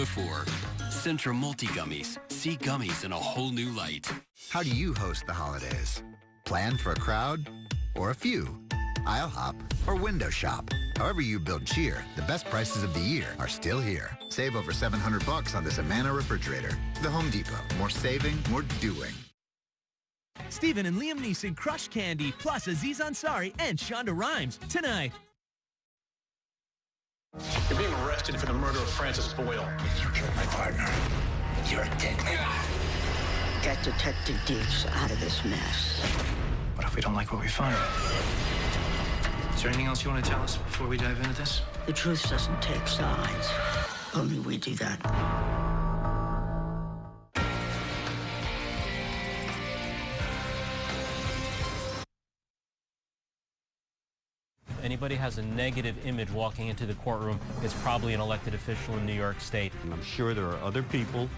before. Centrum Multi-Gummies. See gummies in a whole new light. How do you host the holidays? Plan for a crowd or a few? Aisle hop or window shop? However you build cheer, the best prices of the year are still here. Save over $700 on this Amana refrigerator. The Home Depot. More saving, more doing. Steven and Liam Neeson crush Candy, plus Aziz Ansari and Shonda Rhimes tonight. You're being arrested for the murder of Francis Boyle. If you killed my partner, you're a dead man. Get Detective Deeds out of this mess. What if we don't like what we find? Is there anything else you want to tell us before we dive into this? The truth doesn't take sides. Only we do that. Anybody has a negative image walking into the courtroom, it's probably an elected official in New York State. And I'm sure there are other people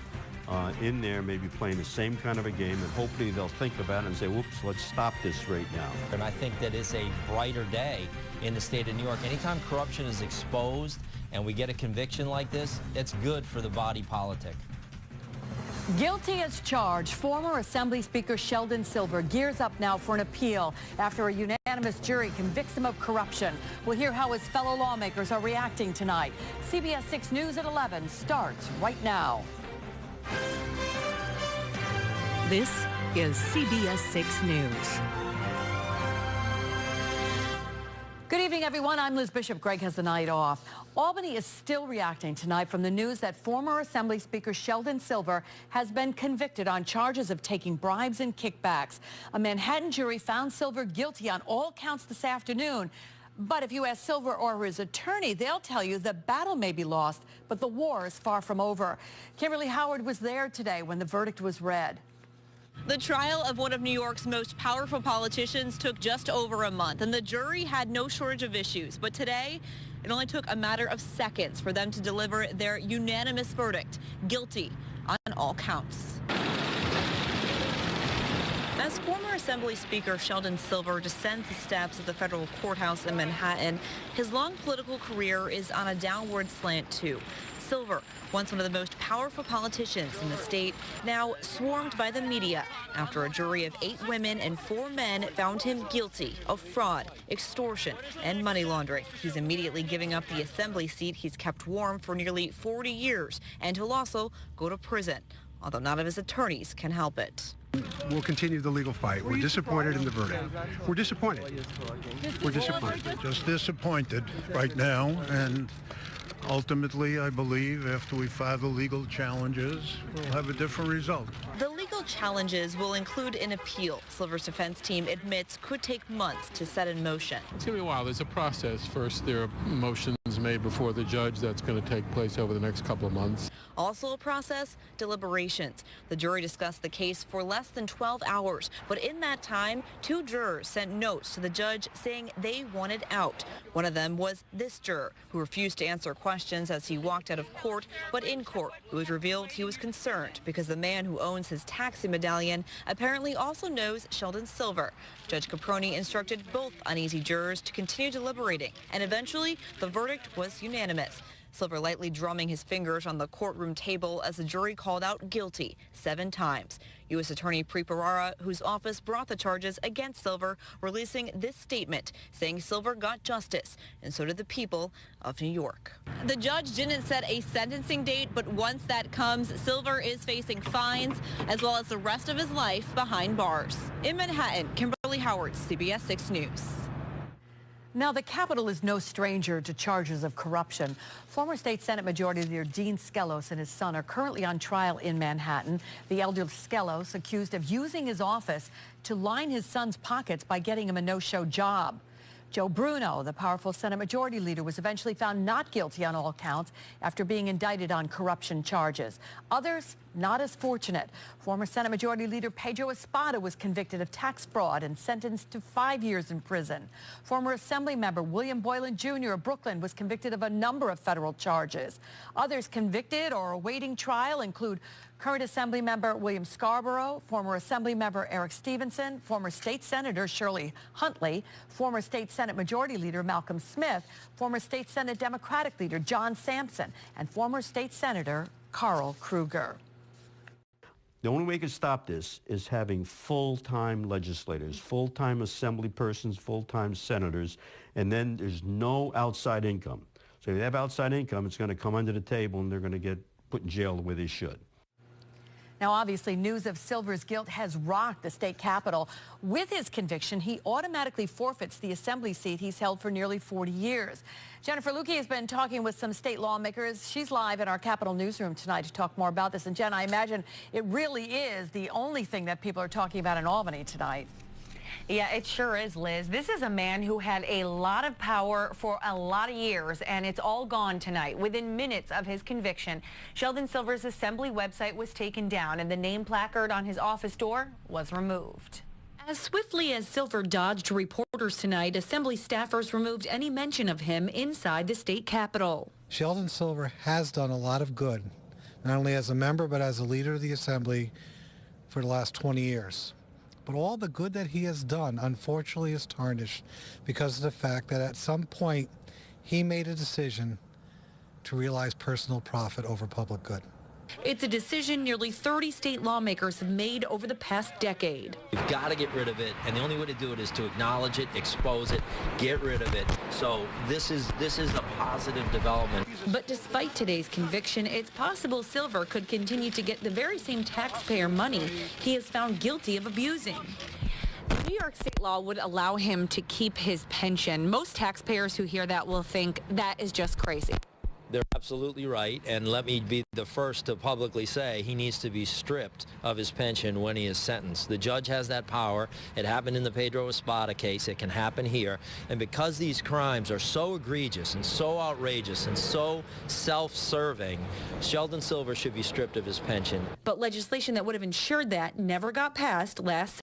in there maybe playing the same kind of a game, and hopefully they'll think about it and say, whoops, let's stop this right now. And I think that is a brighter day in the state of New York. Anytime corruption is exposed and we get a conviction like this, it's good for the body politic. Guilty as charged, former Assembly Speaker Sheldon Silver gears up now for an appeal after a unanimous jury convicts him of corruption. We'll hear how his fellow lawmakers are reacting tonight. CBS 6 News at 11 starts right now. This is CBS 6 News. Good evening, everyone. I'm Liz Bishop. Greg has the night off. Albany is still reacting tonight from the news that former Assembly Speaker Sheldon Silver has been convicted on charges of taking bribes and kickbacks. A Manhattan jury found Silver guilty on all counts this afternoon. But if you ask Silver or his attorney, they'll tell you the battle may be lost, but the war is far from over. Kimberly Howard was there today when the verdict was read. The trial of one of New York's most powerful politicians took just over a month, and the jury had no shortage of issues. But today, it only took a matter of seconds for them to deliver their unanimous verdict, guilty on all counts. As former Assembly Speaker Sheldon Silver descends the steps of the federal courthouse in Manhattan, his long political career is on a downward slant, too. Silver, once one of the most powerful politicians in the state, now swarmed by the media after a jury of 8 women and 4 men found him guilty of fraud, extortion, and money laundering. He's immediately giving up the assembly seat he's kept warm for nearly 40 years, and he'll also go to prison, although none of his attorneys can help it. We'll continue the legal fight. We're disappointed in the verdict. We're disappointed. We're disappointed. Just disappointed right now, and ultimately, I believe, after we file the legal challenges, we'll have a different result. The legal challenges will include an appeal Silver's defense team admits could take months to set in motion. It's going to be a while. There's a process. First, there are motions made before the judge. That's going to take place over the next couple of months. Also a process, deliberations. The jury discussed the case for less than 12 hours, but in that time, 2 jurors sent notes to the judge saying they wanted out. One of them was this juror, who refused to answer questions as he walked out of court, but in court, it was revealed he was concerned because the man who owns his taxi medallion apparently also knows Sheldon Silver. Judge Caproni instructed both uneasy jurors to continue deliberating, and eventually the verdict was unanimous. Silver lightly drumming his fingers on the courtroom table as the jury called out guilty 7 times. U.S. Attorney Preet Bharara, whose office brought the charges against Silver, releasing this statement saying Silver got justice, and so did the people of New York. The judge didn't set a sentencing date, but once that comes, Silver is facing fines as well as the rest of his life behind bars. In Manhattan, Kimberly Howard, CBS 6 News. Now, the Capitol is no stranger to charges of corruption. Former State Senate Majority Leader Dean Skelos and his son are currently on trial in Manhattan. The elder Skelos accused of using his office to line his son's pockets by getting him a no-show job. Joe Bruno, the powerful Senate Majority Leader, was eventually found not guilty on all counts after being indicted on corruption charges. Others not as fortunate. Former Senate Majority Leader Pedro Espada was convicted of tax fraud and sentenced to 5 years in prison. Former Assembly member William Boylan Jr. of Brooklyn was convicted of a number of federal charges. Others convicted or awaiting trial include current Assembly member William Scarborough, former Assembly member Eric Stevenson, former State Senator Shirley Huntley, former State Senate Majority Leader Malcolm Smith, former State Senate Democratic Leader John Sampson, and former State Senator Carl Kruger. The only way you can stop this is having full-time legislators, full-time assembly persons, full-time senators, and then there's no outside income. So if they have outside income, it's going to come under the table and they're going to get put in jail the way they should. Now, obviously, news of Silver's guilt has rocked the state capitol. With his conviction, he automatically forfeits the assembly seat he's held for nearly 40 years. Jennifer Lukey has been talking with some state lawmakers. She's live in our Capitol newsroom tonight to talk more about this. And Jen, I imagine it really is the only thing that people are talking about in Albany tonight. Yeah, it sure is, Liz. This is a man who had a lot of power for a lot of years, and it's all gone tonight. Within minutes of his conviction, Sheldon Silver's assembly website was taken down, and the name placard on his office door was removed. As swiftly as Silver dodged reporters tonight, assembly staffers removed any mention of him inside the state capitol. Sheldon Silver has done a lot of good, not only as a member, but as a leader of the assembly for the last 20 years. But all the good that he has done, unfortunately, is tarnished because of the fact that at some point he made a decision to realize personal profit over public good. It's a decision nearly 30 state lawmakers have made over the past decade. We've got to get rid of it, and the only way to do it is to acknowledge it, expose it, get rid of it. So this is a positive development. But despite today's conviction, it's possible Silver could continue to get the very same taxpayer money he is found guilty of abusing. New York state law would allow him to keep his pension. Most taxpayers who hear that will think that is just crazy. They're absolutely right, and let me be the first to publicly say he needs to be stripped of his pension when he is sentenced. The judge has that power. It happened in the Pedro Espada case. It can happen here. And because these crimes are so egregious and so outrageous and so self-serving, Sheldon Silver should be stripped of his pension. But legislation that would have ensured that never got passed last